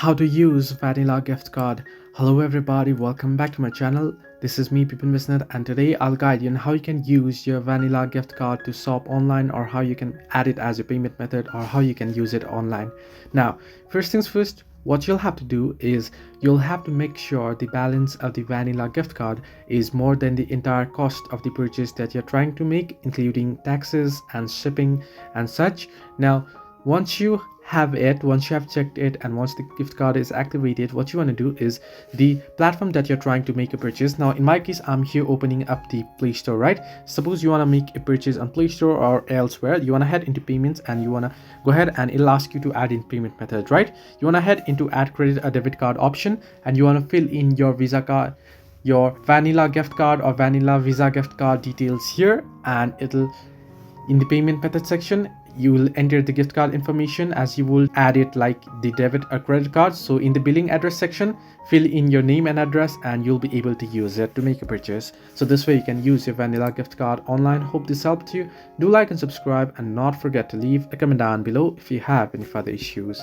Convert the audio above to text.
How to use vanilla gift card. Hello everybody, welcome back to my channel. This is me Pipin Visnat, and today I'll guide you on how you can use your vanilla gift card to shop online, or how you can add it as a payment method, or how you can use it online. Now first things first, what you'll have to do is you'll have to make sure the balance of the vanilla gift card is more than the entire cost of the purchase that you're trying to make, including taxes and shipping and such. Now once you have checked it, and once the gift card is activated, what you want to do is the platform that you're trying to make a purchase. Now in my case, I'm here opening up the Play Store, right? Suppose you want to make a purchase on Play Store or elsewhere. You want to head into payments and you want to go ahead and it'll ask you to add in payment method, right? You want to head into add credit or debit card option, and you want to fill in your Visa card, your vanilla gift card or vanilla Visa gift card details here, and it'll, in the payment method section, you will enter the gift card information as you will add it like the debit or credit card. So in the billing address section, fill in your name and address and you'll be able to use it to make a purchase. So this way you can use your vanilla gift card online. Hope this helped you. Do like and subscribe, and not forget to leave a comment down below if you have any further issues.